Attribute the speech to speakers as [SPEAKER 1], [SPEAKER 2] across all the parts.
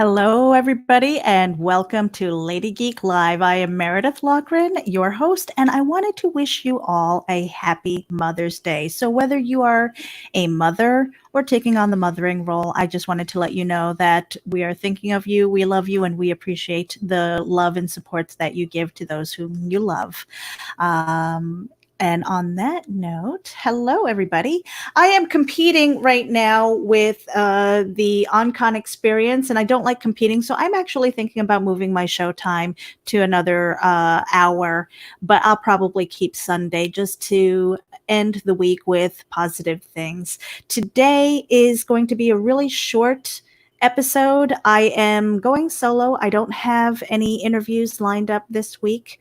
[SPEAKER 1] Hello, everybody, and welcome to Lady Geek Live. I am Meredith Lochran, your host, and I wanted to wish you all a happy Mother's Day. So, whether you are a mother or taking on the mothering role, I just wanted to let you know that we are thinking of you, we love you, and we appreciate the love and support that you give to those whom you love. Um, and on that note, hello, everybody. I am competing right now with the OnCon experience, and I don't like competing, so I'm actually thinking about moving my show time to another hour, but I'll probably keep Sunday just to end the week with positive things. Today is going to be a really short episode. I am going solo. I don't have any interviews lined up this week.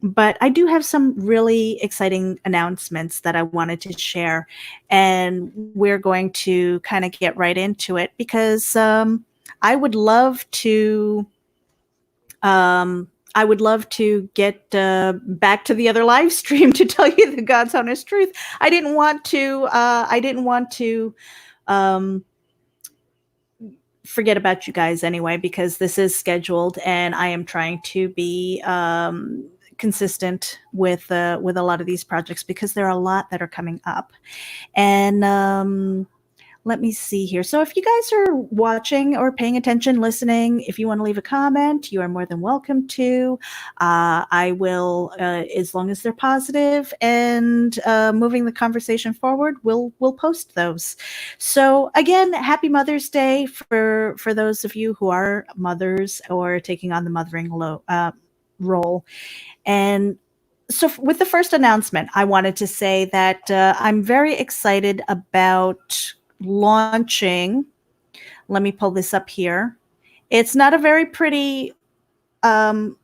[SPEAKER 1] But I do have some really exciting announcements that I wanted to share, and we're going to kind of get right into it because I would love to. I would love to get back to the other live stream to tell you the God's honest truth. I didn't want to. Forget about you guys anyway because this is scheduled, and I am trying to be consistent with a lot of these projects because there are a lot that are coming up. And let me see here. So if you guys are watching or paying attention, listening, if you want to leave a comment, you are more than welcome to. I will, as long as they're positive and moving the conversation forward, we'll post those. So again, happy Mother's Day for those of you who are mothers or taking on the mothering role. And so with the first announcement, I wanted to say that I'm very excited about launching. Let me pull this up here. It's not a very pretty panel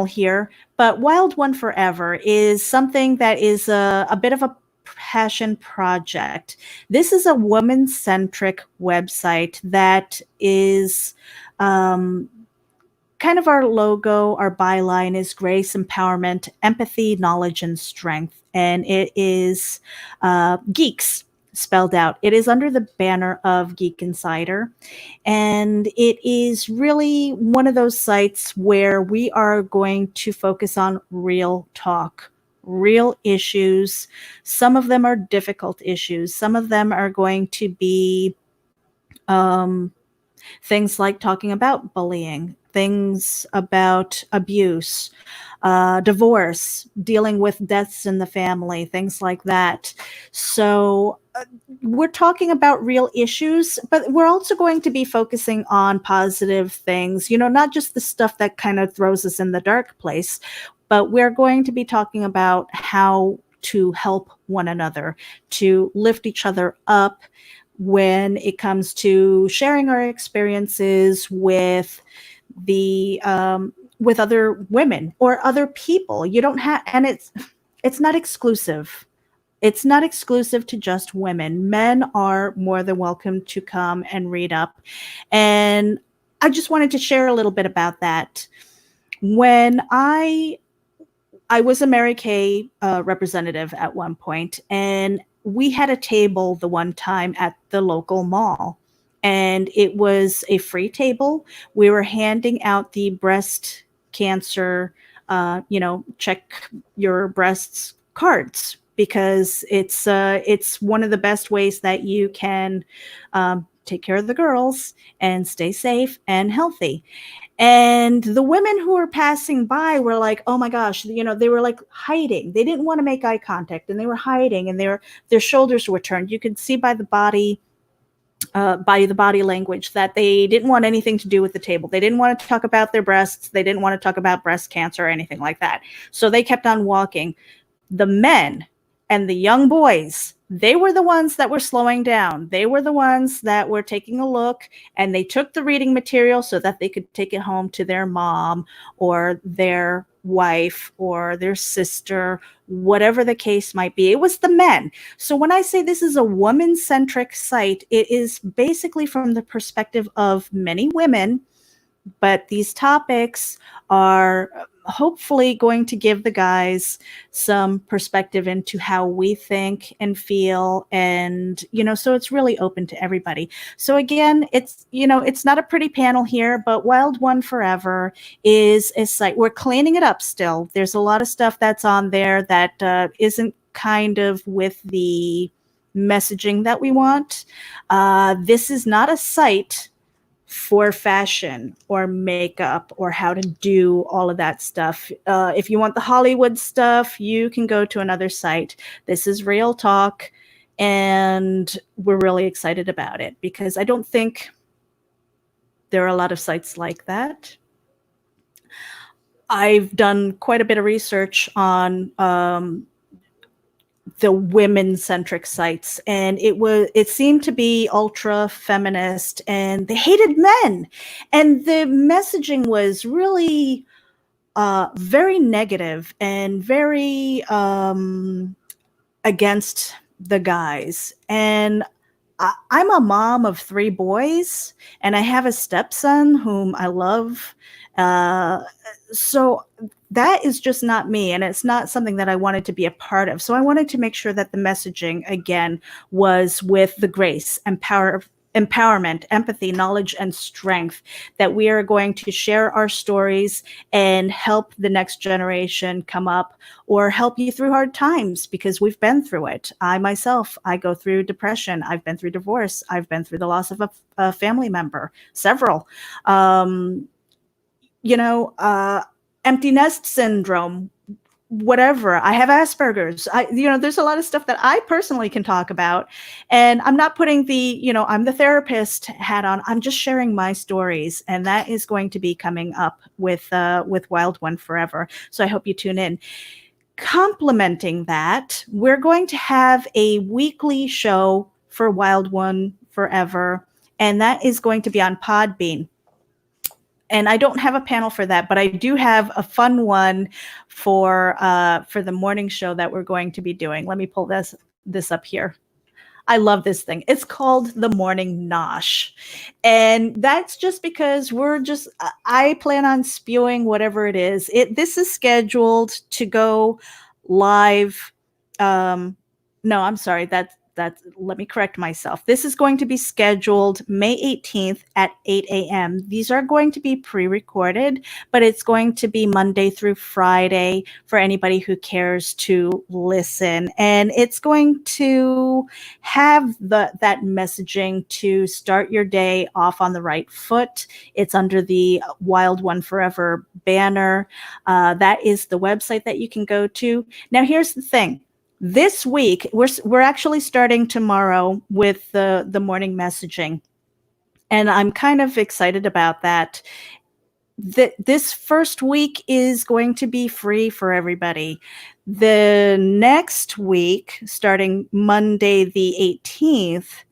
[SPEAKER 1] here, but Wild One Forever is something that is a bit of a passion project. This is a woman-centric website that is kind of our logo, our byline is grace, empowerment, empathy, knowledge, and strength. And it is Geeks spelled out. It is under the banner of Geek Insider. And it is really one of those sites where we are going to focus on real talk, real issues. Some of them are difficult issues. Some of them are going to be things like talking about bullying, things about abuse, divorce, dealing with deaths in the family, things like that. So we're talking about real issues, but we're also going to be focusing on positive things, not just the stuff that kind of throws us in the dark place, but we're going to be talking about how to help one another, to lift each other up, when it comes to sharing our experiences with with other women or other people. You don't have, and it's not exclusive. It's not exclusive to just women. Men are more than welcome to come and read up. And I just wanted to share a little bit about that. When I was a Mary Kay representative at one point, and we had a table the one time at the local mall, and it was a free table. We were handing out the breast cancer, check your breasts cards, because it's one of the best ways that you can take care of the girls and stay safe and healthy. And the women who were passing by were like, oh my gosh, they were like hiding. They didn't want to make eye contact, and they were hiding, and their shoulders were turned. You could see by the body language that they didn't want anything to do with the table. They didn't want to talk about their breasts. They didn't want to talk about breast cancer or anything like that. So they kept on walking. The men and the young boys, they were the ones that were slowing down. They were the ones that were taking a look, and they took the reading material so that they could take it home to their mom or their wife or their sister, whatever the case might be. It was the men. So when I say this is a woman-centric site, it is basically from the perspective of many women but these topics are hopefully going to give the guys some perspective into how we think and feel, and so it's really open to everybody. So again, it's not a pretty panel here, but Wild One Forever is a site. We're cleaning it up still. There's a lot of stuff that's on there that isn't kind of with the messaging that we want. This is not a site for fashion or makeup or how to do all of that stuff. If you want the Hollywood stuff, you can go to another site. This is real talk, and we're really excited about it because I don't think there are a lot of sites like that. I've done quite a bit of research on the women-centric sites, and it seemed to be ultra feminist, and they hated men, and the messaging was really very negative and very against the guys. And I'm a mom of 3 boys, and I have a stepson whom I love. So that is just not me, and it's not something that I wanted to be a part of. So I wanted to make sure that the messaging, again, was with the grace and power, empowerment, empathy, knowledge, and strength, that we are going to share our stories and help the next generation come up, or help you through hard times, because we've been through it. I myself, I go through depression. I've been through divorce. I've been through the loss of a family member, several. Empty nest syndrome, whatever. I have Asperger's. There's a lot of stuff that I personally can talk about, and I'm not putting the, I'm the therapist hat on. I'm just sharing my stories, and that is going to be coming up with Wild One Forever. So I hope you tune in. Complementing that, we're going to have a weekly show for Wild One Forever, and that is going to be on Podbean. And I don't have a panel for that, but I do have a fun one for the morning show that we're going to be doing. Let me pull this up here. I love this thing. It's called the Morning Nosh. And that's just because I plan on spewing whatever it is. This is scheduled to go live. No, I'm sorry. Let me correct myself. This is going to be scheduled May 18th at 8 a.m. These are going to be pre-recorded, but it's going to be Monday through Friday for anybody who cares to listen. And it's going to have that messaging to start your day off on the right foot. It's under the Wild One Forever banner. That is the website that you can go to. Now, here's the thing. This week, we're actually starting tomorrow with the morning messaging, and I'm kind of excited about that. This first week is going to be free for everybody. The next week, starting Monday the 18th,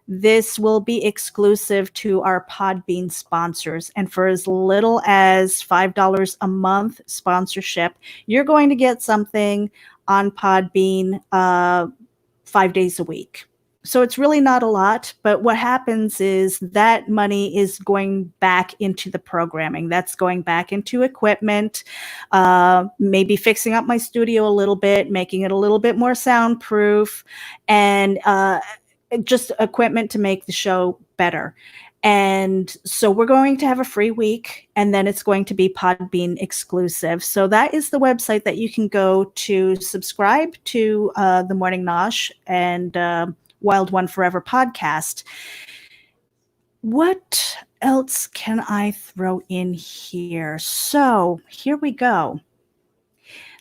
[SPEAKER 1] this will be exclusive to our Podbean sponsors. And for as little as $5 a month sponsorship, you're going to get something on Podbean 5 days a week. So it's really not a lot, but what happens is that money is going back into the programming. That's going back into equipment, maybe fixing up my studio a little bit, making it a little bit more soundproof, and just equipment to make the show better. And so we're going to have a free week, and then it's going to be Podbean exclusive. So that is the website that you can go to subscribe to the Morning Nosh and Wild One Forever podcast. What else can I throw in here? So here we go.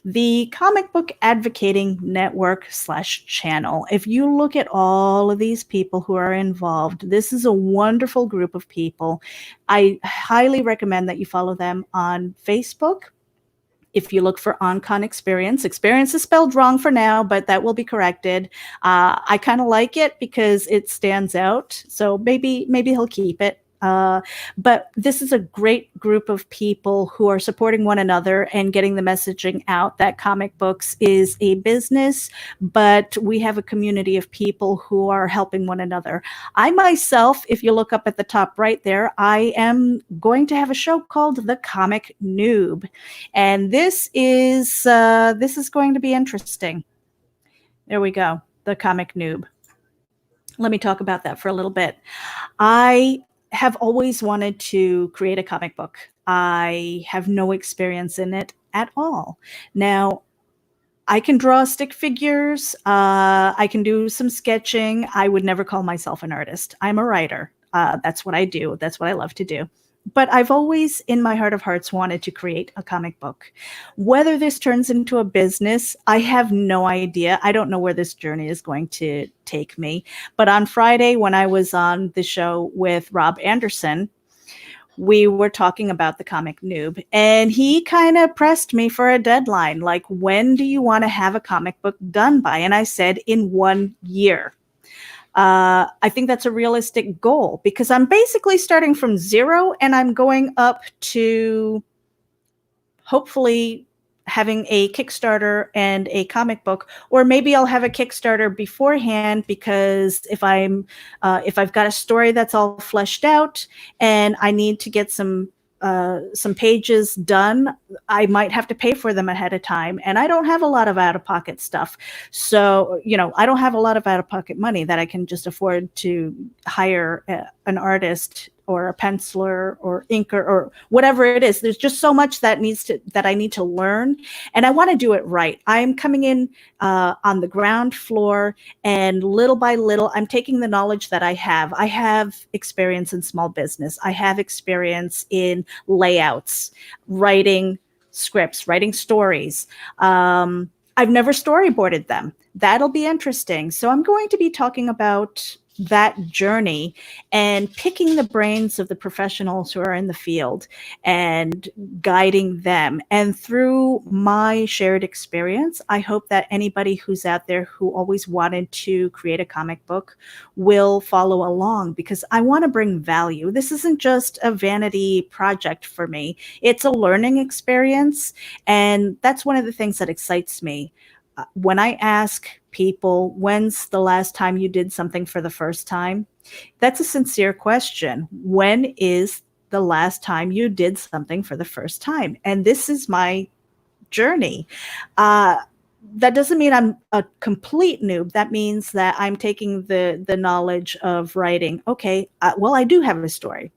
[SPEAKER 1] The Comic Book Advocating Network /channel. If you look at all of these people who are involved, this is a wonderful group of people. I highly recommend that you follow them on Facebook. If you look for OnCon Experience is spelled wrong for now, but that will be corrected. I kind of like it because it stands out. So maybe he'll keep it. But this is a great group of people who are supporting one another and getting the messaging out that comic books is a business, but we have a community of people who are helping one another. I myself, if you look up at the top right there, I am going to have a show called The Comic Noob, and this is going to be interesting. There we go, The Comic Noob. Let me talk about that for a little bit. I have always wanted to create a comic book. I have no experience in it at all. Now, I can draw stick figures. I can do some sketching. I would never call myself an artist. I'm a writer. That's what I do. That's what I love to do. But I've always, in my heart of hearts, wanted to create a comic book. Whether this turns into a business, I have no idea. I don't know where this journey is going to take me. But on Friday, when I was on the show with Rob Anderson, we were talking about the Comic Noob, and he kind of pressed me for a deadline. Like, when do you want to have a comic book done by? And I said, in 1 year. I think that's a realistic goal because I'm basically starting from zero and I'm going up to hopefully having a Kickstarter and a comic book, or maybe I'll have a Kickstarter beforehand because if I've got a story that's all fleshed out and I need to get some pages done, I might have to pay for them ahead of time. And I don't have a lot of out-of-pocket stuff. So, I don't have a lot of out-of-pocket money that I can just afford to hire an artist or a penciler or inker or whatever it is. There's just so much that I need to learn, and I want to do it right. I'm coming in on the ground floor, and little by little, I'm taking the knowledge that I have. I have experience in small business. I have experience in layouts, writing scripts, writing stories. I've never storyboarded them. That'll be interesting. So I'm going to be talking about that journey and picking the brains of the professionals who are in the field and guiding them. And through my shared experience, I hope that anybody who's out there who always wanted to create a comic book will follow along, because I want to bring value. This isn't just a vanity project for me. It's a learning experience. And that's one of the things that excites me. When I ask people, when's the last time you did something for the first time? That's a sincere question. When is the last time you did something for the first time? And this is my journey. That doesn't mean I'm a complete noob. That means that I'm taking the knowledge of writing. Okay, well, I do have a story.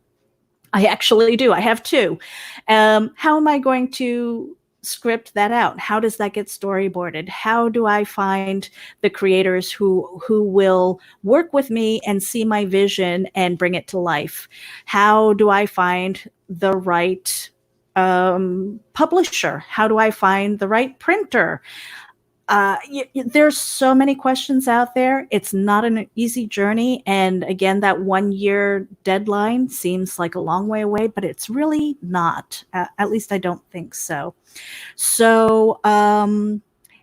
[SPEAKER 1] I actually do. I have two. How am I going to script that out? How does that get storyboarded? How do I find the creators who will work with me and see my vision and bring it to life? How do I find the right publisher? How do I find the right printer? There's so many questions out there. It's not an easy journey. And again, that 1 year deadline seems like a long way away, but it's really not. At least I don't think so. So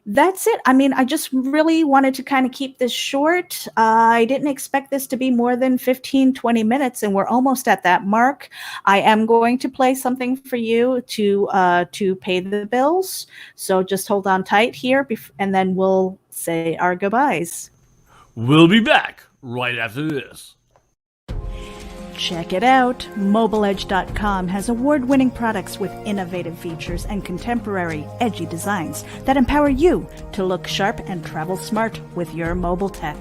[SPEAKER 1] that's it. I mean, I just really wanted to kind of keep this short. I didn't expect this to be more than 15, 20 minutes, and we're almost at that mark. I am going to play something for you to pay the bills. So just hold on tight here, and then we'll say our goodbyes.
[SPEAKER 2] We'll be back right after this.
[SPEAKER 1] Check it out. MobileEdge.com has award-winning products with innovative features and contemporary, edgy designs that empower you to look sharp and travel smart with your mobile tech.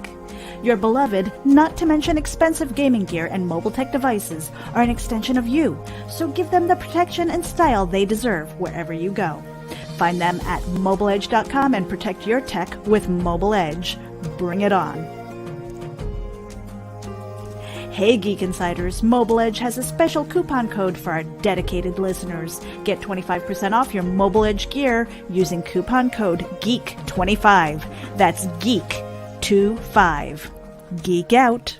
[SPEAKER 1] Your beloved, not to mention expensive gaming gear and mobile tech devices are an extension of you, so give them the protection and style they deserve wherever you go. Find them at MobileEdge.com and protect your tech with Mobile Edge. Bring it on. Hey Geek Insiders, Mobile Edge has a special coupon code for our dedicated listeners. Get 25% off your Mobile Edge gear using coupon code GEEK25. That's GEEK25. Geek out.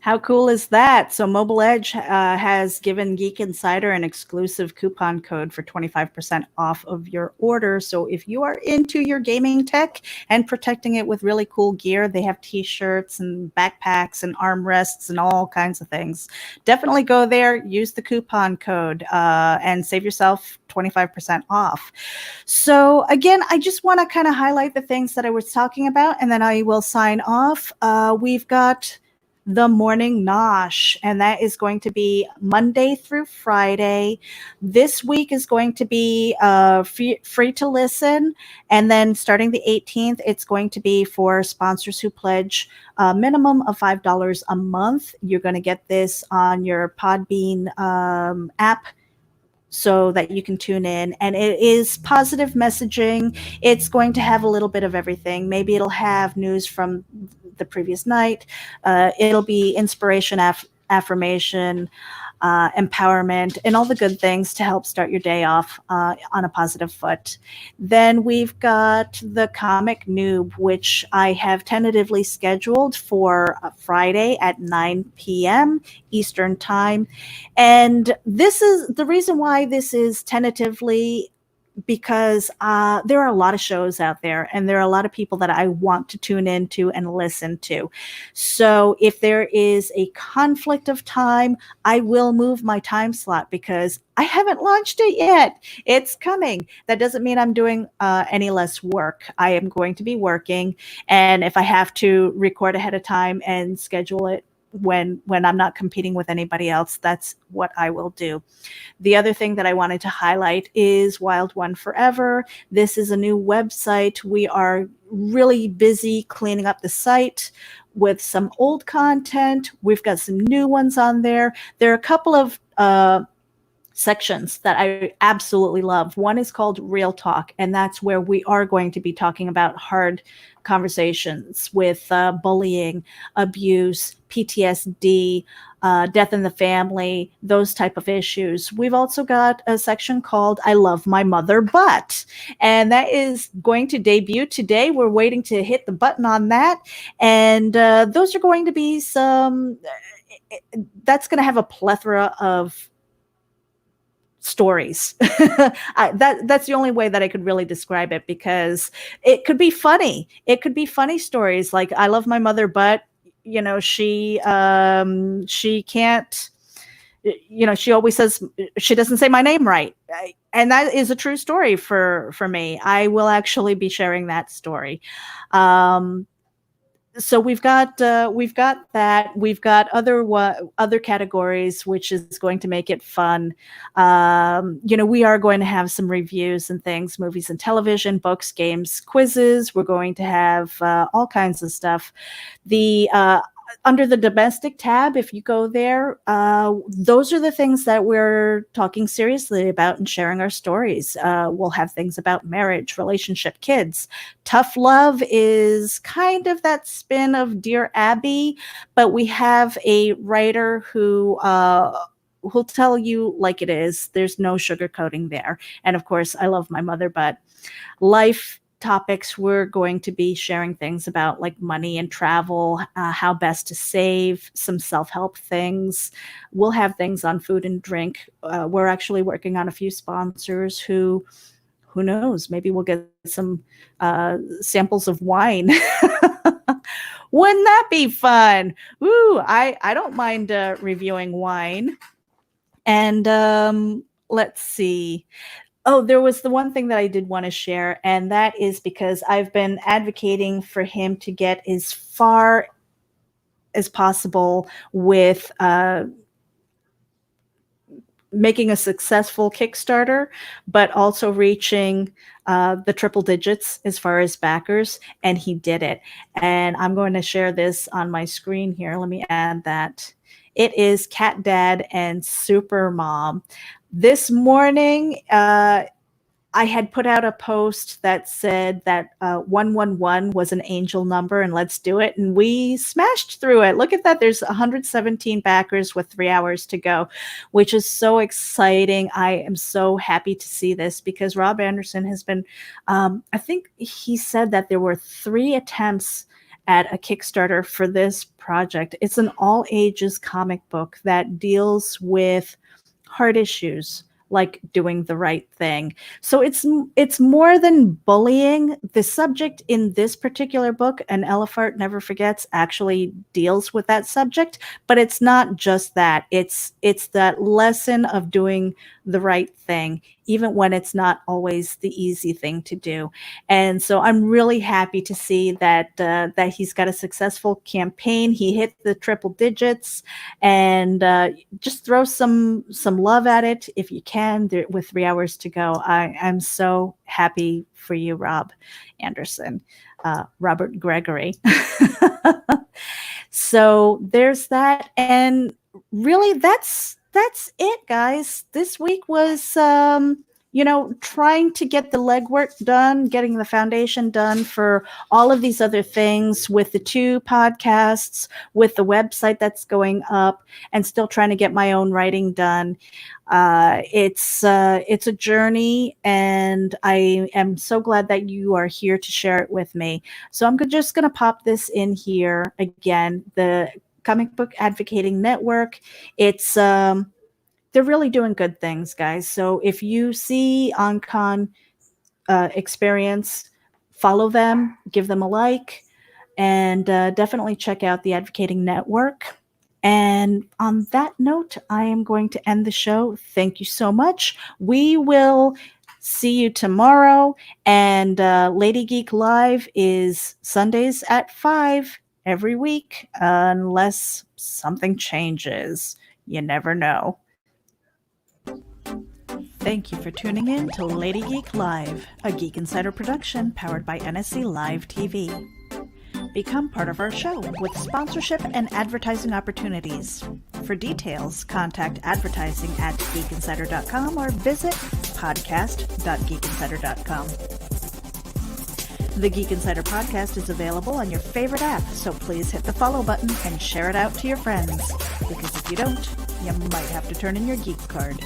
[SPEAKER 1] How cool is that? So Mobile Edge has given Geek Insider an exclusive coupon code for 25% off of your order. So if you are into your gaming tech and protecting it with really cool gear, they have t-shirts and backpacks and armrests and all kinds of things. Definitely go there, use the coupon code, and save yourself 25% off. So again, I just want to kind of highlight the things that I was talking about, and then I will sign off. We've got the Morning Nosh, and that is going to be Monday through Friday. This week is going to be free to listen, and then starting the 18th, it's going to be for sponsors who pledge a minimum of $5 a month. You're going to get this on your Podbean app so that you can tune in. And it is positive messaging. It's going to have a little bit of everything. Maybe it'll have news from the previous night. It'll be inspiration, affirmation, empowerment, and all the good things to help start your day off on a positive foot. Then we've got the Comic Noob, which I have tentatively scheduled for Friday at 9 p.m. Eastern Time. And this is the reason why this is tentatively, because there are a lot of shows out there and there are a lot of people that I want to tune into and listen to. So if there is a conflict of time, I will move my time slot because I haven't launched it yet. It's coming. That doesn't mean I'm doing any less work. I am going to be working. And if I have to record ahead of time and schedule it when I'm not competing with anybody else, that's what I will do. The other thing that I wanted to highlight is Wild One Forever. This is a new website. We are really busy cleaning up the site with some old content. We've got some new ones on there. There are a couple of sections that I absolutely love. One is called Real Talk, and that's where we are going to be talking about hard conversations with bullying, abuse, PTSD, death in the family, those type of issues. We've also got a section called I Love My Mother But, and that is going to debut today. We're waiting to hit the button on that, and those are going to be some, that's going to have a plethora of stories. That's the only way that I could really describe it, because it could be funny. It could be funny stories like I love my mother, but she can't, she always says, she doesn't say my name right. And that is a true story for me. I will actually be sharing that story. So we've got that. We've got other categories, which is going to make it fun. We are going to have some reviews and things, movies and television, books, games, quizzes. We're going to have all kinds of stuff. The under the domestic tab, if you go there, those are the things that we're talking seriously about and sharing our stories. We'll have things about marriage, relationship, kids. Tough love is kind of that spin of Dear Abby, but we have a writer who'll tell you like it is. There's no sugarcoating there. And of course, I love my mother, but life topics, we're going to be sharing things about like money and travel, how best to save, some self-help things. We'll have things on food and drink. We're actually working on a few sponsors who knows, maybe we'll get some samples of wine. Wouldn't that be fun? Ooh, I don't mind reviewing wine. And let's see. Oh, there was the one thing that I did want to share, and that is because I've been advocating for him to get as far as possible with making a successful Kickstarter, but also reaching the triple digits as far as backers, and he did it. And I'm going to share this on my screen here. Let me add that. It is Cat Dad and Super Mom. This morning, I had put out a post that said that 111 was an angel number and let's do it. And we smashed through it. Look at that. There's 117 backers with 3 hours to go, which is so exciting. I am so happy to see this because Rob Anderson has been, I think he said that there were 3 attempts at a Kickstarter for this project. It's an all ages comic book that deals with hard issues like doing the right thing. So it's more than bullying. The subject in this particular book, An Elephant Never Forgets, actually deals with that subject, but it's not just that. It's that lesson of doing the right thing, even when it's not always the easy thing to do. And so I'm really happy to see that that he's got a successful campaign. He hit the triple digits, and just throw some love at it if you can. With 3 hours to go, I'm so happy for you, Robert Gregory. So there's that, and really that's it, guys. This week was trying to get the legwork done, getting the foundation done for all of these other things with the 2 podcasts, with the website that's going up, and still trying to get my own writing done. It's a journey, and I am so glad that you are here to share it with me. So I'm just going to pop this in here again. The Comic Book Advocating Network. It's they're really doing good things, guys. So if you see OnCon experience, follow them, give them a like, and definitely check out the Advocating Network. And on that note, I am going to end the show. Thank you so much. We will see you tomorrow. And Lady Geek Live is Sundays at 5 every week, unless something changes. You never know. Thank you for tuning in to Lady Geek Live, a Geek Insider production powered by NSC Live TV. Become part of our show with sponsorship and advertising opportunities. For details, contact advertising at geekinsider.com or visit podcast.geekinsider.com. The Geek Insider podcast is available on your favorite app, so please hit the follow button and share it out to your friends. Because if you don't, you might have to turn in your geek card.